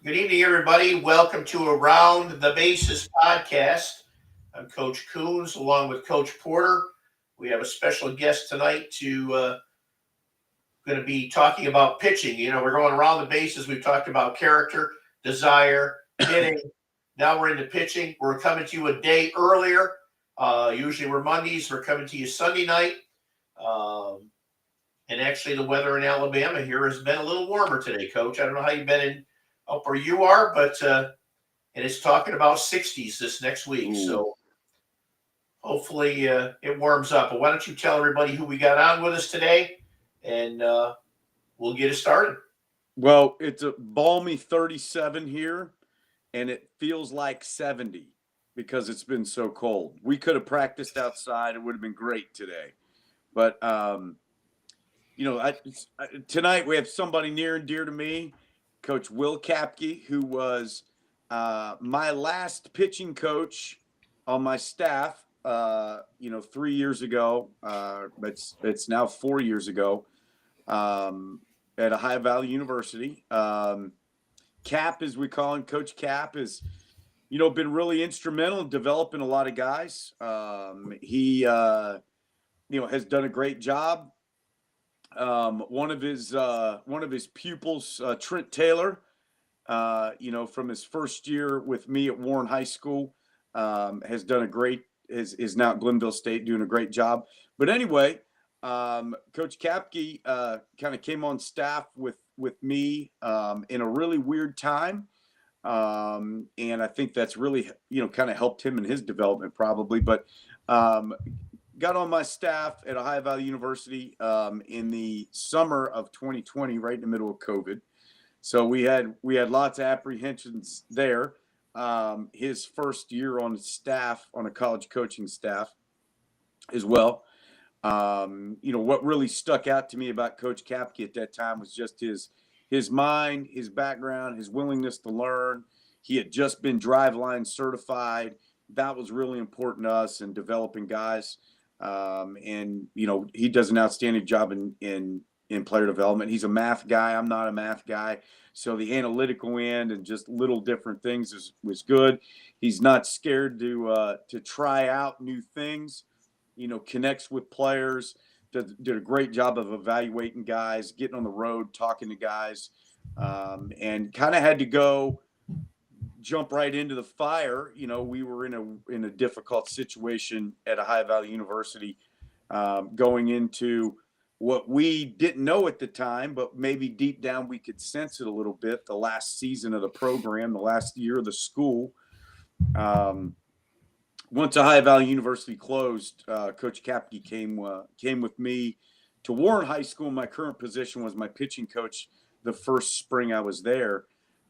Good evening, everybody. Welcome to Around the Bases podcast. I'm Coach Coons along with Coach Porter. We have a special guest tonight to going to be talking about pitching. We're going around the bases. We've talked about character, desire, hitting. Now we're into pitching. We're coming to you a day earlier. Usually we're Mondays. We're coming to you Sunday night. Um, and actually, the weather in Alabama here has been a little warmer today, Coach. I don't know how you've been up where you are, but and it's talking about 60s this next week. Ooh. So hopefully it warms up. But why don't you tell everybody who we got on with us today, and we'll get it started. Well, it's a balmy 37 here, and it feels like 70 because it's been so cold. We could have practiced outside; it would have been great today. But tonight we have somebody near and dear to me, Coach Will Kapke, who was my last pitching coach on my staff. 3 years ago. It's now 4 years ago. At Ohio Valley University. Cap, as we call him, Coach Cap, is been really instrumental in developing a lot of guys. He has done a great job. One of his pupils, Trent Taylor, from his first year with me at Warren High School, has done a great is now at Glenville State doing a great job. But anyway, Coach Kapke kind of came on staff with me in a really weird time, and I think that's really kind of helped him in his development probably. But got on my staff at Ohio Valley University in the summer of 2020, right in the middle of COVID. So we had lots of apprehensions there. His first year on staff, on a college coaching staff as well. What really stuck out to me about Coach Kapke at that time was just his mind, his background, his willingness to learn. He had just been Driveline certified. That was really important to us in developing guys. He does an outstanding job in player development. He's a math guy. I'm not a math guy. So the analytical end and just little different things was good. He's not scared to try out new things. Connects with players, did a great job of evaluating guys, getting on the road, talking to guys, and kind of had to jump right into the fire. We were in a difficult situation at Ohio Valley University, going into what we didn't know at the time, but maybe deep down we could sense it a little bit. The last season of the program, the last year of the school. Once Ohio Valley University closed, Coach Kapke came with me to Warren High School. My current position was my pitching coach the first spring I was there,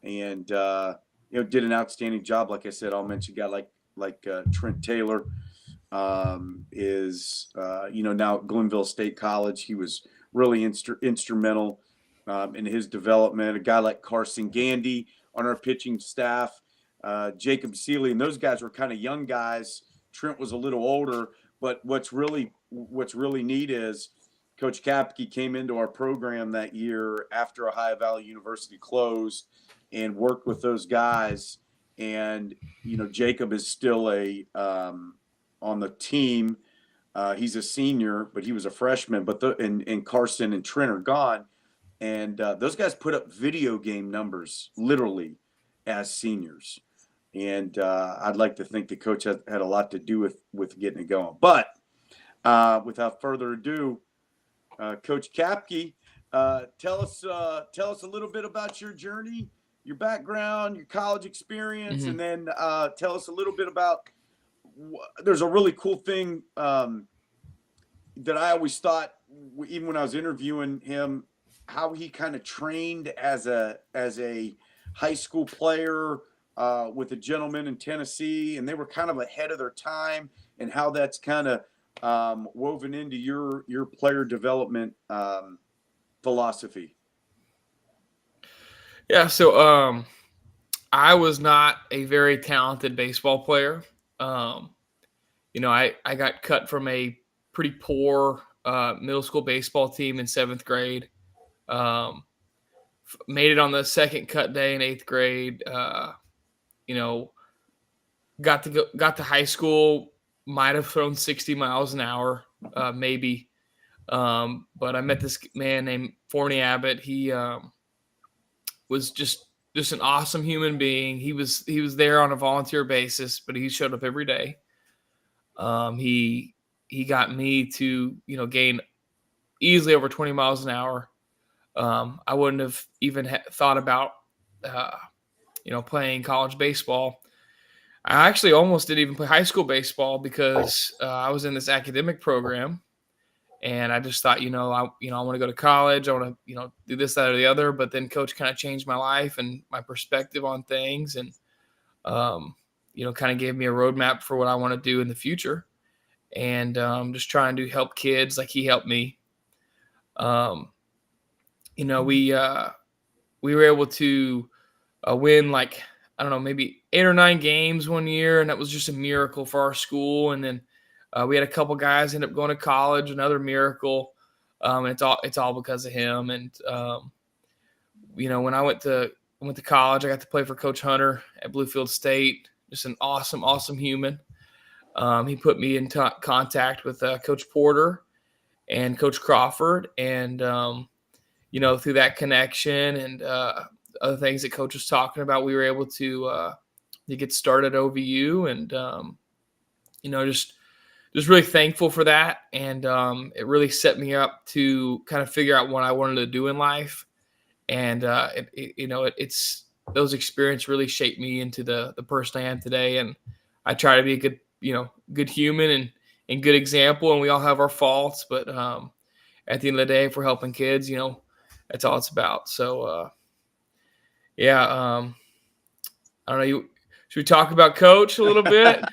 and did an outstanding job. Like I said, I'll mention a guy like Trent Taylor is now at Glenville State College. He was really instrumental in his development. A guy like Carson Gandy on our pitching staff. Jacob Seeley, and those guys were kind of young guys. Trent was a little older, but what's really neat is Coach Kapke came into our program that year after Ohio Valley University closed and worked with those guys. And Jacob is still on the team. He's a senior, but he was a freshman. But and Carson and Trent are gone, and those guys put up video game numbers literally as seniors. And I'd like to think the coach had a lot to do with getting it going. But without further ado, Coach Kapke, tell us a little bit about your journey, your background, your college experience, and then tell us a little bit about. There's a really cool thing that I always thought, even when I was interviewing him, how he kind of trained as a high school player. With a gentleman in Tennessee, and they were kind of ahead of their time, and how that's kind of woven into your player development philosophy. Yeah, so I was not a very talented baseball player. I got cut from a pretty poor middle school baseball team in 7th grade. made it on the second cut day in 8th grade. Got to high school, might have thrown 60 miles an hour, maybe. But I met this man named Forney Abbott. He was just an awesome human being. He was there on a volunteer basis, but he showed up every day. He got me to, gain easily over 20 miles an hour. I wouldn't have even thought about, playing college baseball. I actually almost didn't even play high school baseball because I was in this academic program, and I just thought, I want to go to college. I want to, do this, that, or the other. But then coach kind of changed my life and my perspective on things, and kind of gave me a roadmap for what I want to do in the future, and just trying to help kids like he helped me. We were able to win maybe 8 or 9 games one year, and that was just a miracle for our school. And then we had a couple guys end up going to college, another miracle. And it's all because of him. And when I went to college, I got to play for Coach Hunter at Bluefield State. Just an awesome human. He put me in contact with Coach Porter and Coach Crawford, and through that connection and other things that Coach was talking about, we were able to get started at OVU, and just really thankful for that. And it really set me up to kind of figure out what I wanted to do in life. And it's those experiences really shaped me into the person I am today. And I try to be a good human and good example. And we all have our faults, but at the end of the day, if we're helping kids, that's all it's about. So, I don't know. Should we talk about Coach a little bit?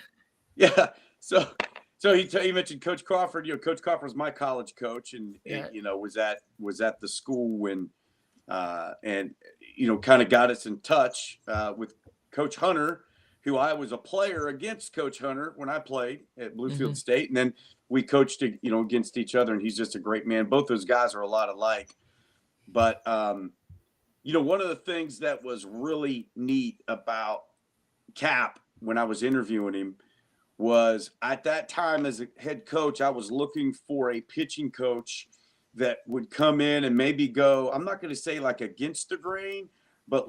Yeah. So you mentioned Coach Crawford. Coach Crawford was my college coach, and was at the school when, and kind of got us in touch with Coach Hunter, who I was a player against Coach Hunter when I played at Bluefield State, and then we coached against each other. And he's just a great man. Both those guys are a lot alike, but one of the things that was really neat about Cap when I was interviewing him was, at that time as a head coach, I was looking for a pitching coach that would come in and maybe go, I'm not going to say like against the grain, but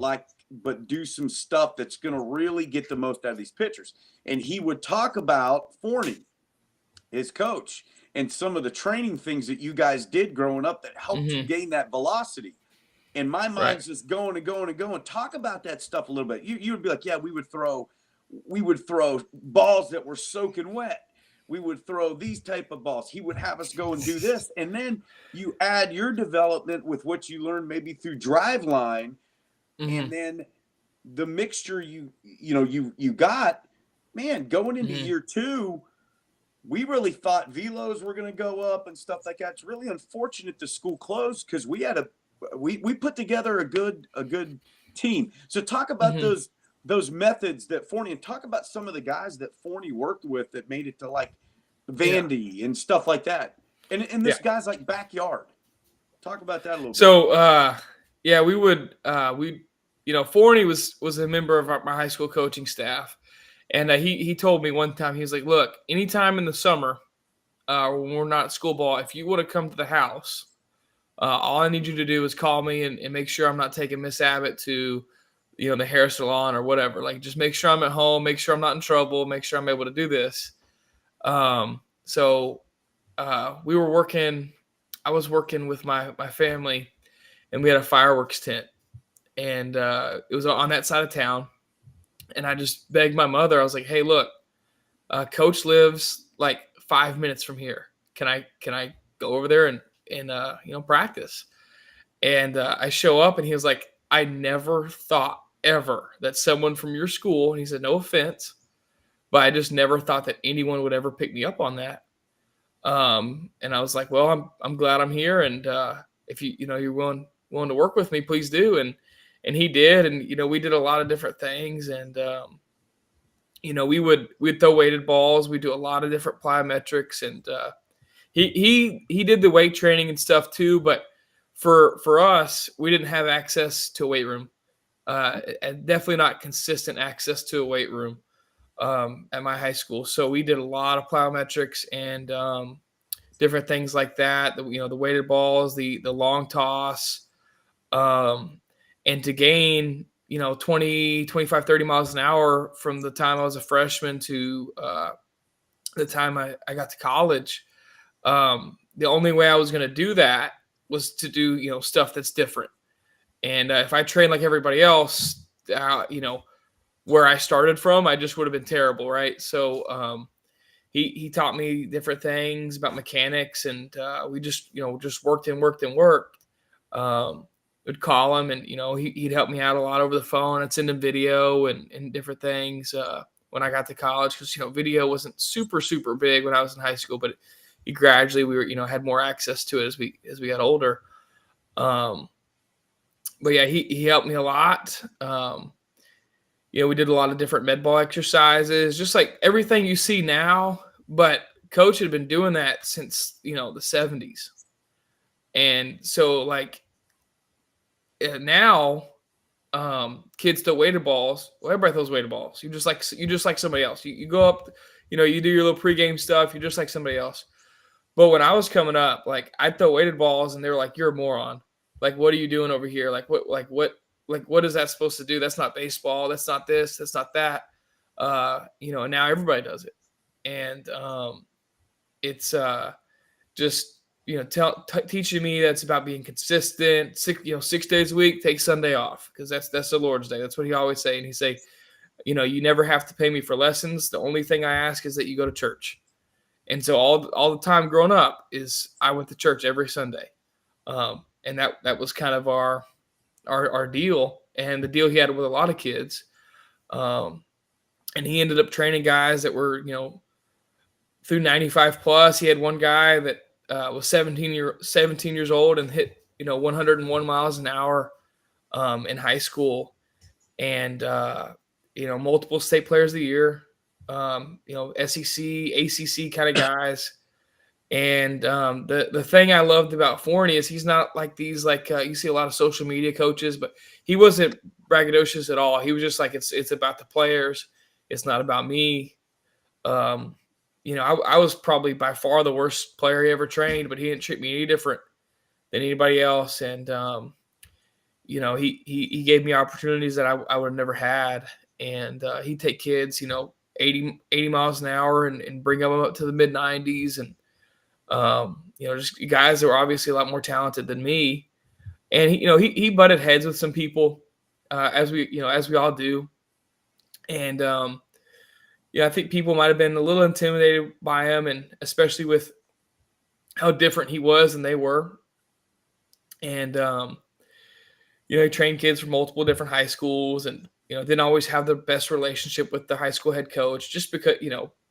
do some stuff that's going to really get the most out of these pitchers. And he would talk about Forney, his coach, and some of the training things that you guys did growing up that helped you gain that velocity. And my mind's just going and going and going. Talk about that stuff a little bit. You would be like, yeah, we would throw balls that were soaking wet. We would throw these type of balls. He would have us go and do this. And then you add your development with what you learned maybe through Driveline. And then the mixture you got, man, going into year 2, we really thought velos were going to go up and stuff like that. It's really unfortunate the school closed because we had we put together a good team. So talk about those methods that Forney, and talk about some of the guys that Forney worked with that made it to like Vandy and stuff like that. And this guy's like backyard. Talk about that a little bit. So Forney was a member of my high school coaching staff, and he told me one time, he was like, look, anytime in the summer when we're not at school ball, if you want to come to the house, all I need you to do is call me and make sure I'm not taking Miss Abbott to, the hair salon or whatever. Like, just make sure I'm at home, make sure I'm not in trouble, make sure I'm able to do this. So we were working, I was working with my family, and we had a fireworks tent, and it was on that side of town. And I just begged my mother. I was like, hey, look, Coach lives like 5 minutes from here. Can I go over there and practice? And I show up, and he was like, I never thought ever that someone from your school, and he said, no offense, but I just never thought that anyone would ever pick me up on that. And I was like, well, I'm glad I'm here. And if you're willing to work with me, please do. And he did. And, we did a lot of different things. And, we'd throw weighted balls. We do a lot of different plyometrics. And he did the weight training and stuff too. But for us, we didn't have access to a weight room. And definitely not consistent access to a weight room at my high school. So we did a lot of plyometrics and different things like that. The weighted balls, the long toss, and to gain 20, 25, 30 miles an hour from the time I was a freshman to the time I got to college. The only way I was going to do that was to do stuff that's different. And if I trained like everybody else, where I started from, I just would have been terrible, right? So he taught me different things about mechanics, and we just worked and worked and worked. Would call him, and he'd help me out a lot over the phone. I'd send him video and different things when I got to college, because video wasn't super big when I was in high school, but we had more access to it as we got older. But yeah, he helped me a lot. We did a lot of different med ball exercises, just like everything you see now. But Coach had been doing that since the 70s, and so now kids throw weighted balls. Well, everybody throws weighted balls. You just like somebody else. You go up, you do your little pregame stuff. You're just like somebody else. But when I was coming up, I'd throw weighted balls, and they were like, "You're a moron. What are you doing over here? What is that supposed to do? That's not baseball. That's not this. That's not that." And now everybody does it. And it's just, teaching me that's about being consistent. 6 days a week, take Sunday off, because that's the Lord's Day. That's what he always say. And he say, you never have to pay me for lessons. The only thing I ask is that you go to church. And so all the time growing up is I went to church every Sunday. And that was kind of our deal, and the deal he had with a lot of kids. And he ended up training guys that were, through 95 plus. He had one guy that was 17 years old and hit, 101 miles an hour in high school, and, multiple state players of the year, SEC, ACC kind of guys. And the thing I loved about Forney is he's not like these, you see a lot of social media coaches, but he wasn't braggadocious at all. He was just like, it's about the players. It's not about me. I was probably by far the worst player he ever trained, but he didn't treat me any different than anybody else. And, he gave me opportunities that I would have never had. And he'd take kids, 80 miles an hour and bring them up to the mid 90s. And, just guys that were obviously a lot more talented than me. And he butted heads with some people, as we all do. And, I think people might've been a little intimidated by him, and especially with how different he was than they were. And, he trained kids from multiple different high schools, and, didn't always have the best relationship with the high school head coach, just because,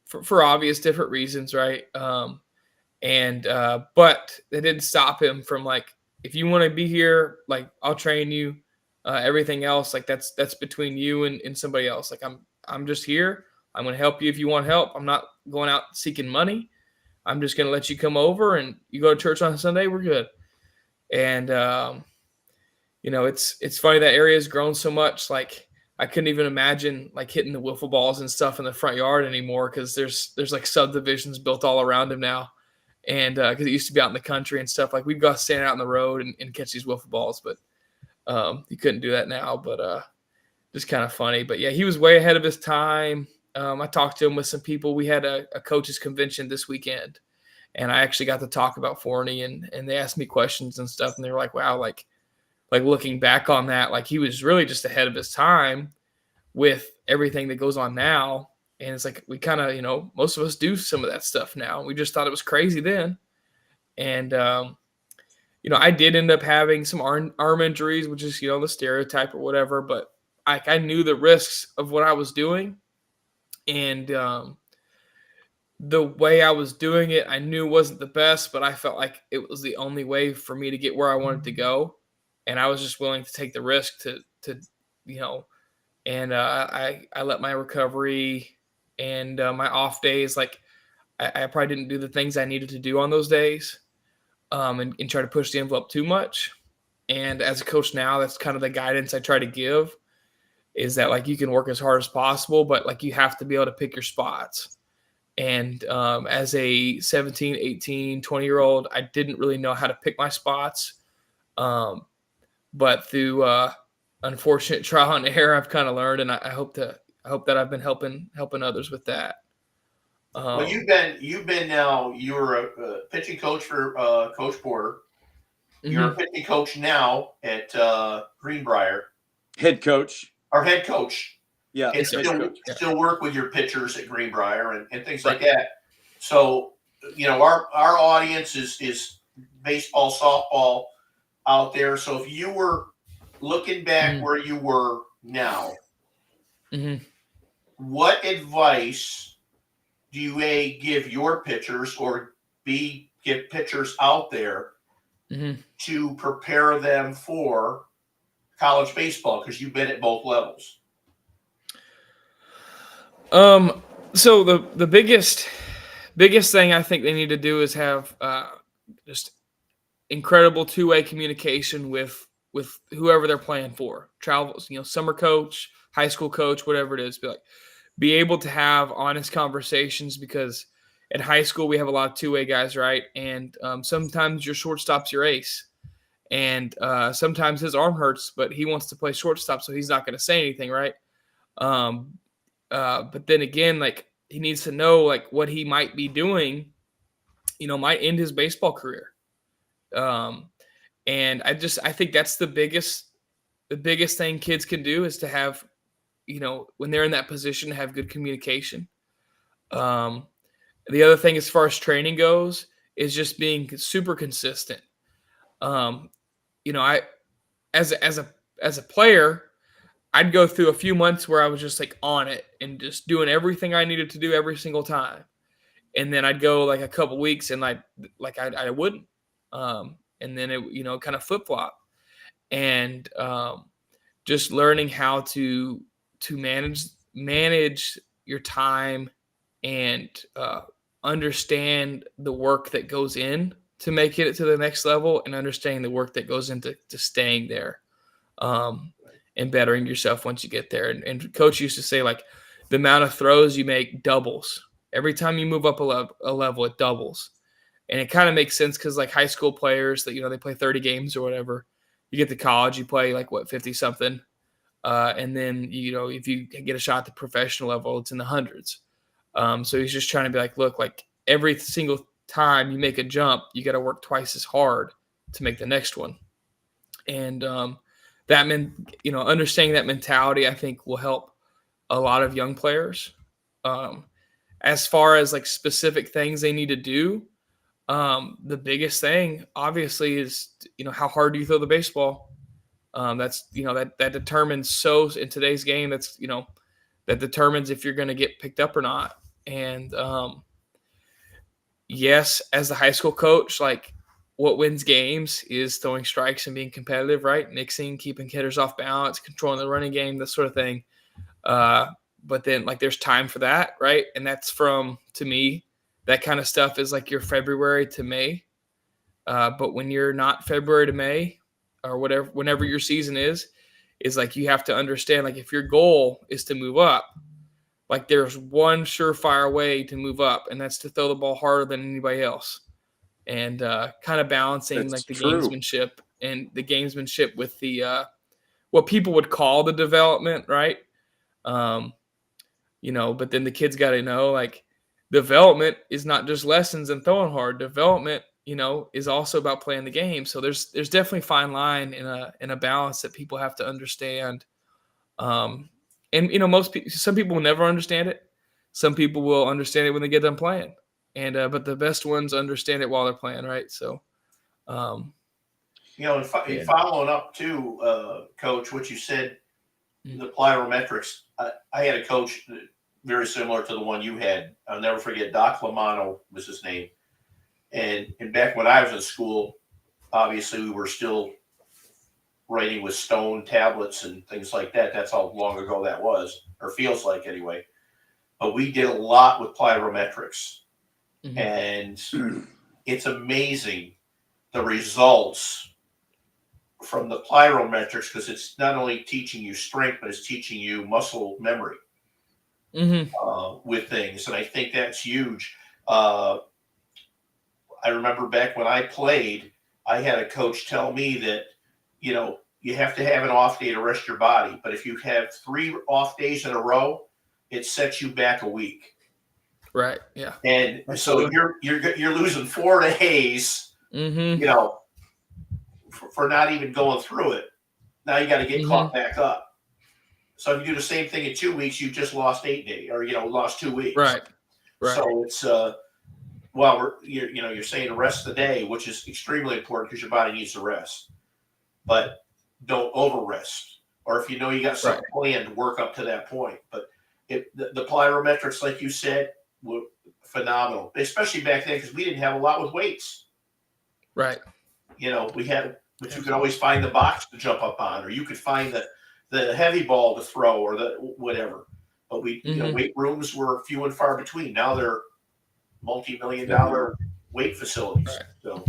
for obvious different reasons. Right. But that didn't stop him from if you want to be here, I'll train you. Everything else, that's between you and somebody else. I'm just here. I'm going to help you if you want help. I'm not going out seeking money. I'm just going to let you come over, and you go to church on Sunday. We're good. And, it's funny that area has grown so much. I couldn't even imagine hitting the wiffle balls and stuff in the front yard anymore, because there's subdivisions built all around him now. And because it used to be out in the country and stuff, we'd go stand out on the road and catch these wiffle balls, but you couldn't do that now. But just kind of funny. But yeah, he was way ahead of his time. I talked to him with some people. We had a coaches convention this weekend, and I actually got to talk about Forney, and they asked me questions and stuff, and they were like, wow, looking back on that, he was really just ahead of his time with everything that goes on now. And it's we kind of, most of us do some of that stuff now. We just thought it was crazy then. And, I did end up having some arm injuries, which is, the stereotype or whatever, but I knew the risks of what I was doing. And the way I was doing it, I knew wasn't the best, but I felt like it was the only way for me to get where I wanted to go. And I was just willing to take the risk to and I let my recovery and my off days, I probably didn't do the things I needed to do on those days, and try to push the envelope too much. And as a coach now, that's kind of the guidance I try to give, is that like you can work as hard as possible, but like you have to be able to pick your spots. And as a 17, 18, 20-year-old, I didn't really know how to pick my spots. But through unfortunate trial and error, I've kind of learned, and I hope that I've been helping others with that. Well, you've been now. You're a pitching coach for Coach Porter. You're a pitching coach now at Greenbrier. Head coach. Our head coach. Yeah, And still work with your pitchers at Greenbrier and things like that. So, our audience is baseball, softball out there. So if you were looking back where you were now, what advice do you give your pitchers, or B, give pitchers out there to prepare them for college baseball? Because you've been at both levels. So the biggest thing I think they need to do is have just incredible two-way communication with whoever they're playing for. Travels, summer coach, high school coach, whatever it is. Be able to have honest conversations, because at high school we have a lot of two-way guys, right? And sometimes your shortstop's your ace, and sometimes his arm hurts, but he wants to play shortstop, so he's not going to say anything, right? But then again, like, he needs to know like what he might be doing, might end his baseball career. And I think that's the biggest thing kids can do, is to have, when they're in that position, to have good communication. The other thing, as far as training goes, is just being super consistent. I, as a player, I'd go through a few months where I was just like on it and just doing everything I needed to do every single time. And then I'd go like a couple weeks and I wouldn't. And then it, kind of flip flop, and just learning how to manage your time and understand the work that goes in to make it to the next level, and understanding the work that goes into staying there. And bettering yourself once you get there. And coach used to say, like, the amount of throws you make doubles. Every time you move up a level, it doubles. And it kind of makes sense, because like high school players that, they play 30 games or whatever, you get to college, you play like 50 something. And then, if you get a shot at the professional level, it's in the hundreds. So he's just trying to be like, look, like every single time you make a jump, you got to work twice as hard to make the next one. And, understanding that mentality, I think, will help a lot of young players. As far as like specific things they need to do, the biggest thing obviously is, how hard do you throw the baseball? That's, that determines, in today's game, that's, that determines if you're going to get picked up or not. And yes, as the high school coach, like, what wins games is throwing strikes and being competitive, right? Mixing, keeping hitters off balance, controlling the running game, that sort of thing. But then, like, there's time for that, right? And that's to me, that kind of stuff is like your February to May. But when you're not February to May, or whenever your season is like, you have to understand, like, if your goal is to move up, like, there's one surefire way to move up, and that's to throw the ball harder than anybody else. And kind of balancing like the gamesmanship with the what people would call the development, right? But then the kids got to know, like, development is not just lessons and throwing hard. Development, is also about playing the game. So there's definitely a fine line in a balance that people have to understand. And some people will never understand it. Some people will understand it when they get done playing. And but the best ones understand it while they're playing, right? So, and following up too, Coach, what you said, the plyometrics. I had a coach very similar to the one you had. I'll never forget. Doc Lamano was his name. And back when I was in school, obviously we were still writing with stone tablets and things like that. That's how long ago that was, or feels like anyway. But we did a lot with plyometrics. And it's amazing the results from the plyometrics, because it's not only teaching you strength, but it's teaching you muscle memory with things. And I think that's huge. I remember back when I played, I had a coach tell me that, you have to have an off day to rest your body. But if you have 3 off days in a row, it sets you back a week. Right. Yeah. And so you're losing 4 days, for not even going through it. Now you got to get caught back up. So if you do the same thing in 2 weeks, you just lost 8 days, or lost 2 weeks. Right. So it's you're saying rest the day, which is extremely important because your body needs to rest. But don't over rest. Or if you got something planned, work up to that point. But the plyometrics, like you said, were phenomenal, especially back then because we didn't have a lot with weights. Right. We had, but you could always find the box to jump up on, or you could find the heavy ball to throw, or the whatever. But weight rooms were few and far between. Now they're multi-million-dollar weight facilities. Right. So,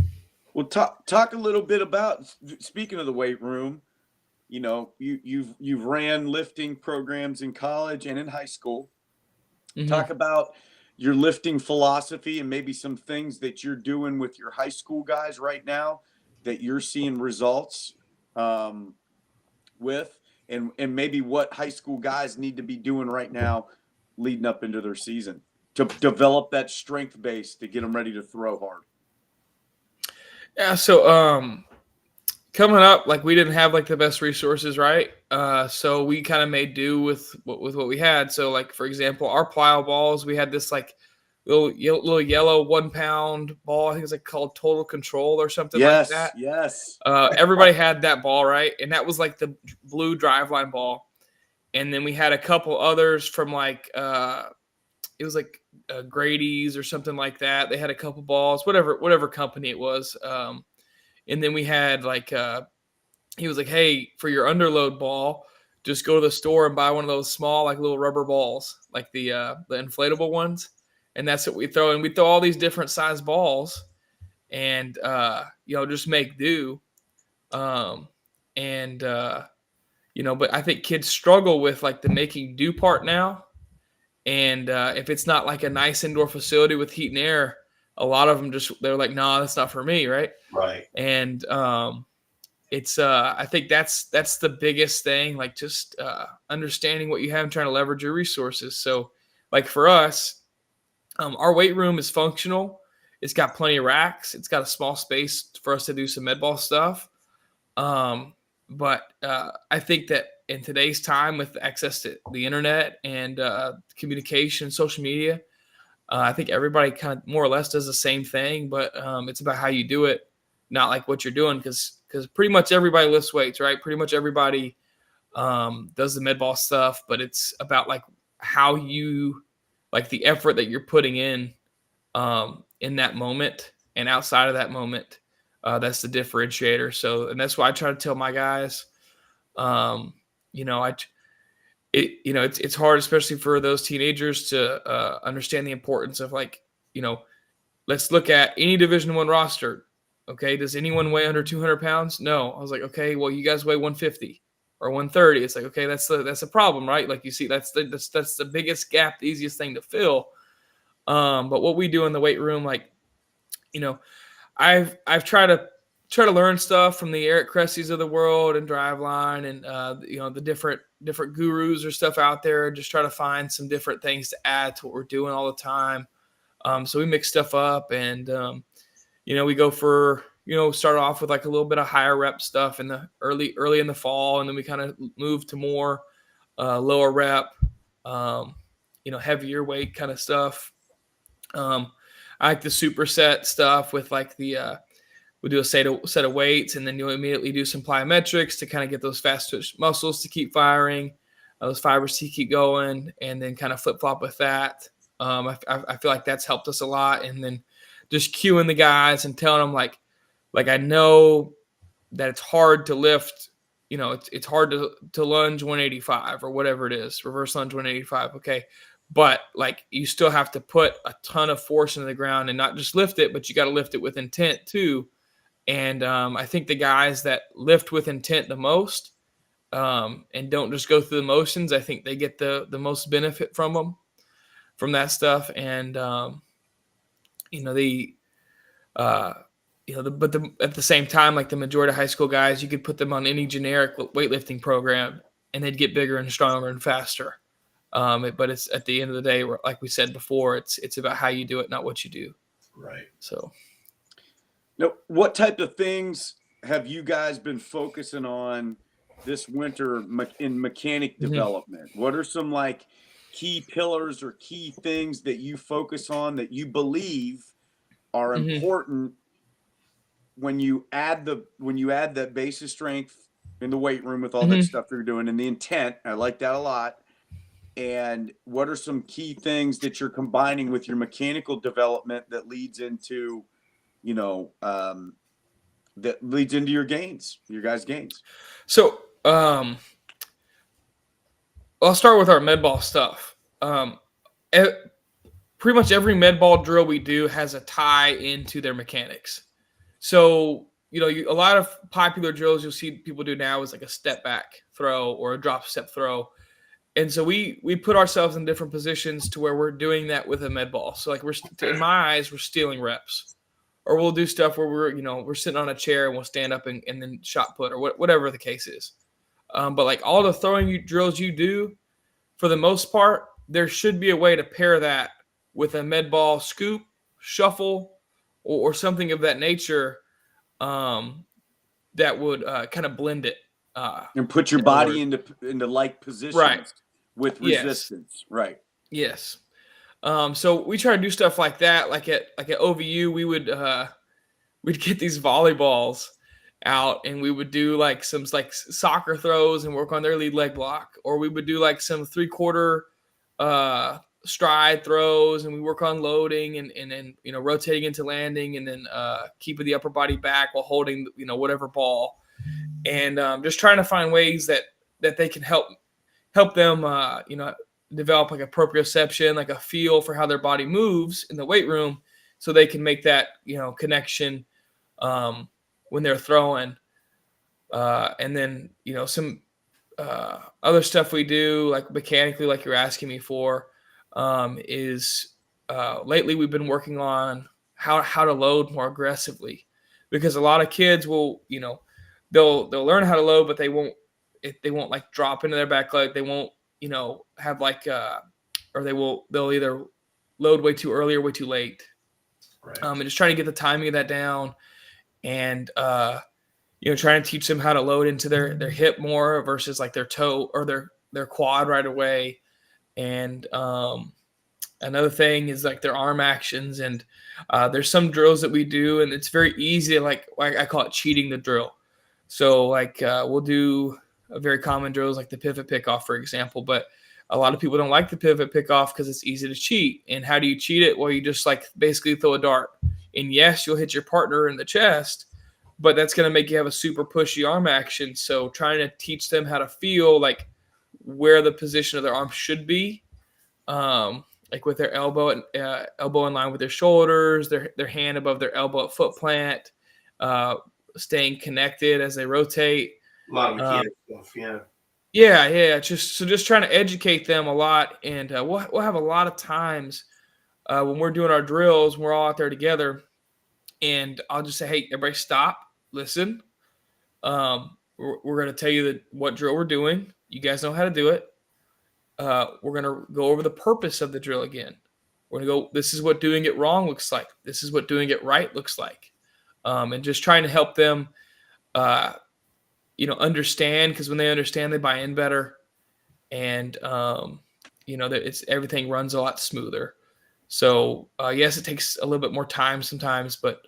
well, talk a little bit about, speaking of the weight room. You've ran lifting programs in college and in high school. Talk about your lifting philosophy and maybe some things that you're doing with your high school guys right now that you're seeing results with, and maybe what high school guys need to be doing right now leading up into their season to develop that strength base to get them ready to throw hard. Yeah. So, coming up, we didn't have the best resources, right? So we kind of made do with what we had. So for example, our plyo balls, we had this little yellow 1 pound ball. I think it's called Total Control or something like that. Yes. Everybody had that ball, right? And that was the blue driveline ball. And then we had a couple others from it was Grady's or something like that. They had a couple balls, whatever company it was. And then we had he was hey, for your underload ball, just go to the store and buy one of those small little rubber balls, the inflatable ones, and that's what we throw. And we throw all these different size balls, and just make do. But I think kids struggle with the making do part now, and if it's not a nice indoor facility with heat and air, a lot of them they're nah, that's not for me, right? Right. And it's I think that's the biggest thing, just understanding what you have and trying to leverage your resources. So for us, our weight room is functional. It's got plenty of racks. It's got a small space for us to do some med ball stuff. But I think that in today's time, with access to the internet and communication, social media, I think everybody kind of more or less does the same thing, but it's about how you do it, not what you're doing, because pretty much everybody lifts weights, right? Pretty much everybody does the med ball stuff, but it's about how you the effort that you're putting in that moment and outside of that moment. That's the differentiator. So, and that's why I try to tell my guys, it's hard, especially for those teenagers, to understand the importance of let's look at any Division I roster. Okay, does anyone weigh under 200 pounds? No. I was okay, well, you guys weigh 150 or 130. It's okay, that's a problem, right? You see, that's the biggest gap, the easiest thing to fill. But what we do in the weight room, I've tried to learn stuff from the Eric Cressey's of the world and Driveline and the different gurus or stuff out there. Just try to find some different things to add to what we're doing all the time. So we mix stuff up, and we go for start off with a little bit of higher rep stuff in the early in the fall, and then we kind of move to more lower rep, heavier weight kind of stuff. I like the superset stuff with we do a set of weights, and then you'll immediately do some plyometrics to kind of get those fast twitch muscles to keep firing, those fibers to keep going, and then kind of flip flop with that. I feel like that's helped us a lot. And then just cueing the guys and telling them I know that it's hard to lift, it's hard to lunge 185 or whatever it is, reverse lunge 185. Okay. But you still have to put a ton of force into the ground and not just lift it, but you got to lift it with intent too. And I think the guys that lift with intent the most and don't just go through the motions, I think they get the most benefit from that stuff. And you know, at the same time, like the majority of high school guys, you could put them on any generic weightlifting program and they'd get bigger and stronger and faster. But it's at the end of the day, like we said before, it's about how you do it, not what you do. Right. So, now, what type of things have you guys been focusing on this winter in mechanic development? What are some like key pillars or key things that you focus on that you believe are important when you add that base of strength in the weight room with all that stuff you're doing and the intent? I like that a lot. And what are some key things that you're combining with your mechanical development that leads into, your gains, your guys' gains? So, I'll start with our med ball stuff. Pretty much every med ball drill we do has a tie into their mechanics. So, a lot of popular drills you'll see people do now is like a step back throw or a drop step throw. And so we put ourselves in different positions to where we're doing that with a med ball. So like in my eyes, we're stealing reps. Or we'll do stuff where we're sitting on a chair and we'll stand up and then shot put or whatever the case is. But like all the throwing drills you do, for the most part, there should be a way to pair that with a med ball scoop, shuffle, or something of that nature that would kind of blend it. And put your body into like positions with resistance. Yes. Right. Yes. So we try to do stuff like that. Like at OVU, we'd get these volleyballs out and we would do like some like soccer throws and work on their lead leg block, or we would do like some 3/4 stride throws and we work on loading and then rotating into landing and then keeping the upper body back while holding whatever ball, and just trying to find ways that they can help them develop like a proprioception, like a feel for how their body moves in the weight room, so they can make that connection when they're throwing. And then some other stuff we do like mechanically, like you're asking me for, is lately we've been working on how to load more aggressively, because a lot of kids will they'll learn how to load, but they won't like drop into their back leg. They won't have like or they'll either load way too early or way too late. Right. And just trying to get the timing of that down, and trying to teach them how to load into their hip more versus like their toe or their quad right away. And another thing is like their arm actions, and there's some drills that we do, and it's very easy to like I call it cheating the drill. So like we'll do a very common drills like the pivot pickoff, for example, but a lot of people don't like the pivot pickoff because it's easy to cheat. And how do you cheat it? Well, you just like basically throw a dart, and yes, you'll hit your partner in the chest, but that's going to make you have a super pushy arm action. So trying to teach them how to feel like where the position of their arm should be, like with their elbow in line with their shoulders, their hand above their elbow at foot plant, staying connected as they rotate. A lot of mechanic stuff, yeah. Yeah. Just trying to educate them a lot, and we'll have a lot of times when we're doing our drills, we're all out there together, and I'll just say, "Hey, everybody, stop, listen. We're going to tell you what drill we're doing. You guys know how to do it. We're going to go over the purpose of the drill again. We're going to go. This is what doing it wrong looks like. This is what doing it right looks like." And just trying to help them, understand, because when they understand, they buy in better, and that it's everything runs a lot smoother. So yes, it takes a little bit more time sometimes, but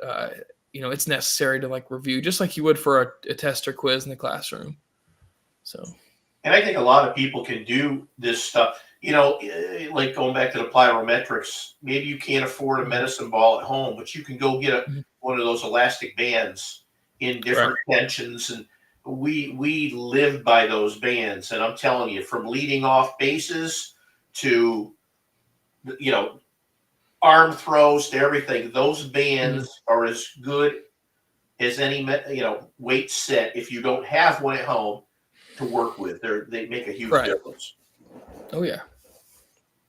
it's necessary to like review just like you would for a test or quiz in the classroom. So, and I think a lot of people can do this stuff. Like going back to the plyometrics, maybe you can't afford a medicine ball at home, but you can go get one of those elastic bands in different tensions, and we live by those bands. And I'm telling you, from leading off bases to arm throws to everything, those bands are as good has any weight set if you don't have one at home to work with. They make a huge Right. difference. Oh yeah,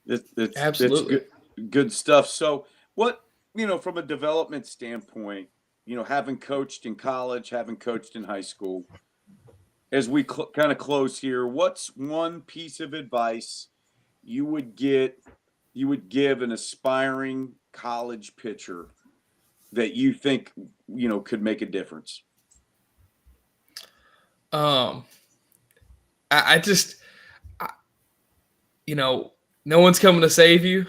It's absolutely. good stuff. So what, from a development standpoint, having coached in college, having coached in high school, as we kind of close here, what's one piece of advice you would give an aspiring college pitcher that you think, could make a difference? I just, no one's coming to save you.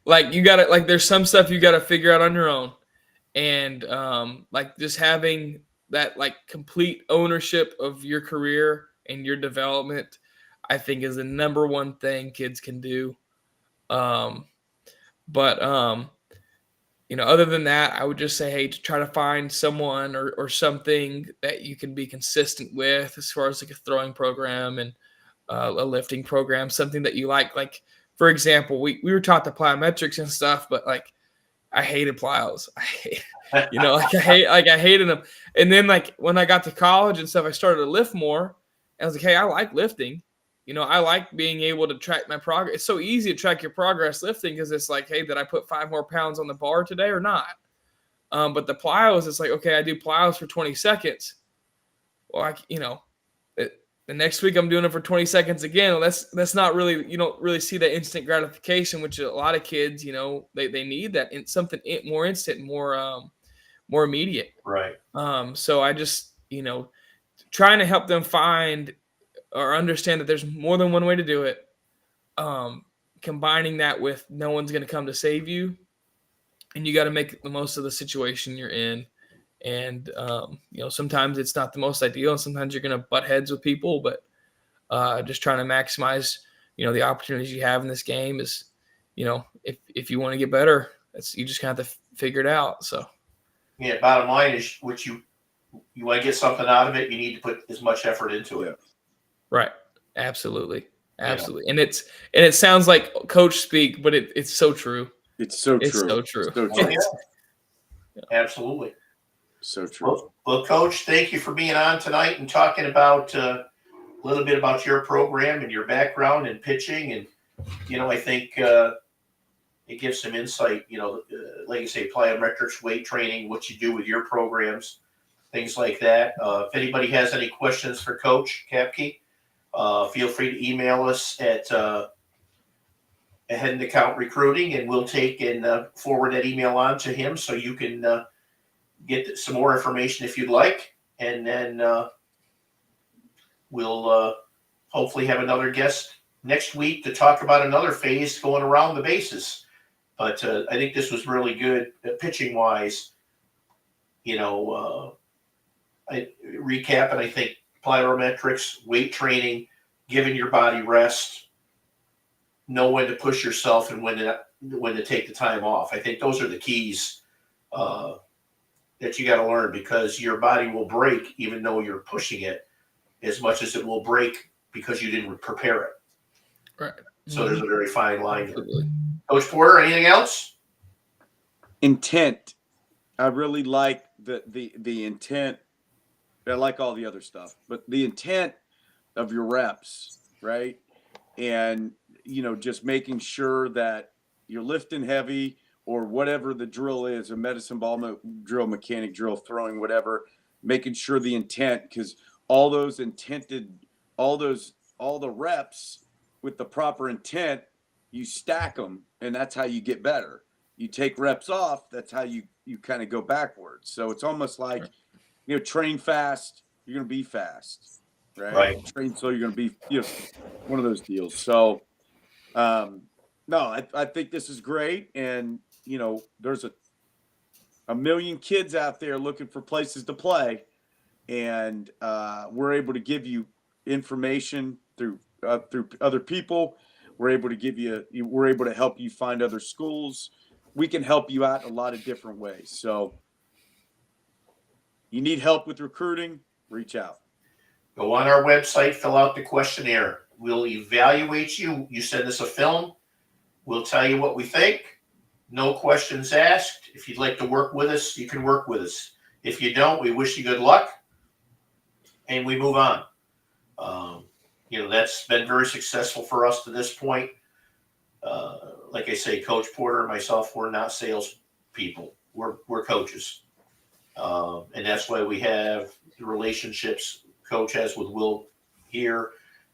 Like you gotta, like there's some stuff you gotta figure out on your own, and like just having that like complete ownership of your career and your development, I think is the number one thing kids can do. But other than that, I would just say, hey, to try to find someone or something that you can be consistent with as far as like a throwing program and a lifting program, something that you like. Like, for example, we were taught the plyometrics and stuff, but like I hated plyos. I hated them. And then like when I got to college and stuff, I started to lift more. And I was like, hey, I like lifting. I like being able to track my progress. It's so easy to track your progress lifting because it's like, hey, did I put 5 more pounds on the bar today or not? But the plyos, it's like, okay, I do plyos for 20 seconds. Well, the next week I'm doing it for 20 seconds again. Well, that's not really, you don't really see that instant gratification, which a lot of kids, they need that in something more instant, more immediate. Right. So I just, trying to help them find or understand that there's more than one way to do it. Combining that with no one's going to come to save you, and you got to make the most of the situation you're in. And, sometimes it's not the most ideal, and sometimes you're going to butt heads with people, but just trying to maximize, the opportunities you have in this game is, if you want to get better, you just kind of have to figure it out. So, yeah, bottom line is you want to get something out of it, you need to put as much effort into it. Right. Absolutely. Absolutely. Yeah. And it sounds like coach speak, but it's so true. It's so true. It's so true. So true. Yeah. Absolutely. So true. Well, Coach, thank you for being on tonight and talking about a little bit about your program and your background in pitching. And, I think it gives some insight, like you say, plyometrics, weight training, what you do with your programs, things like that. If anybody has any questions for Coach Kapke, feel free to email us at Head and Account Recruiting, and we'll take and forward that email on to him so you can get some more information if you'd like. And then we'll hopefully have another guest next week to talk about another phase going around the bases. But I think this was really good pitching wise. I recap, and I think plyometrics, weight training, giving your body rest, know when to push yourself and when to take the time off. I think those are the keys that you got to learn, because your body will break even though you're pushing it, as much as it will break because you didn't prepare it. Right. So there's a very fine line here. Coach Porter, anything else? Intent. I really like the intent. I like all the other stuff, but the intent of your reps, right? And, just making sure that you're lifting heavy or whatever the drill is, a medicine ball drill, mechanic drill, throwing, whatever, making sure the intent, because all the reps with the proper intent, you stack them, and that's how you get better. You take reps off, that's how you kind of go backwards. So it's almost like, train fast, you're going to be fast, right? Train slow, you're going to be, one of those deals. So, no, I think this is great. And, there's a million kids out there looking for places to play. And we're able to give you information through other people. We're able to help you find other schools. We can help you out in a lot of different ways. So you need help with recruiting, reach out. Go on our website, fill out the questionnaire. We'll evaluate you. You send us a film. We'll tell you what we think. No questions asked. If you'd like to work with us, you can work with us. If you don't, we wish you good luck, and we move on. That's been very successful for us to this point. Like I say, Coach Porter and myself, we're not sales people. We're coaches. And that's why we have the relationships Coach has with Will here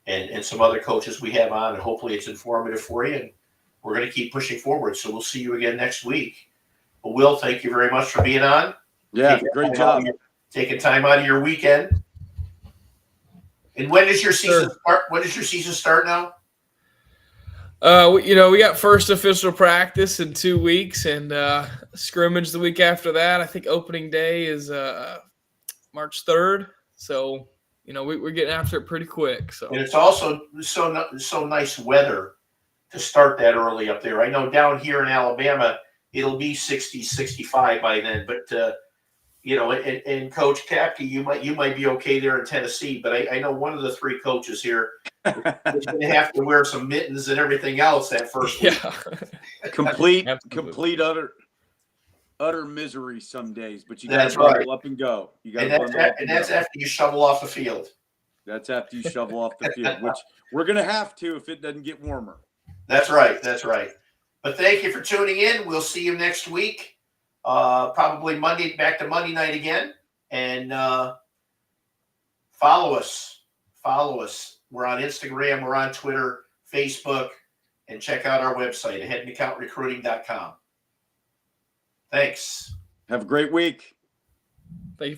and some other coaches we have on. And hopefully it's informative for you. And we're going to keep pushing forward. So we'll see you again next week. But Will, thank you very much for being on. Yeah, great job. Taking time out of your weekend. And when does your season start? When does your season start now? We got first official practice in 2 weeks, and scrimmage the week after that. I think opening day is March 3rd. So, we're getting after it pretty quick. So, and it's also so nice weather to start that early up there. I know down here in Alabama, it'll be 60, 65 by then, but and Coach Kapke, you might be okay there in Tennessee, but I know one of the three coaches here is going to have to wear some mittens and everything else that first week. Yeah. complete utter misery some days, but you got to bundle up and go. You got to bundle up and that's after you shovel off the field. That's after you shovel off the field, which we're going to have to if it doesn't get warmer. That's right. That's right. But thank you for tuning in. We'll see you next week. Probably back to Monday night again. And follow us. We're on Instagram. We're on Twitter, Facebook, and check out our website, aheadaccountrecruiting.com. Thanks. Have a great week. Thank you.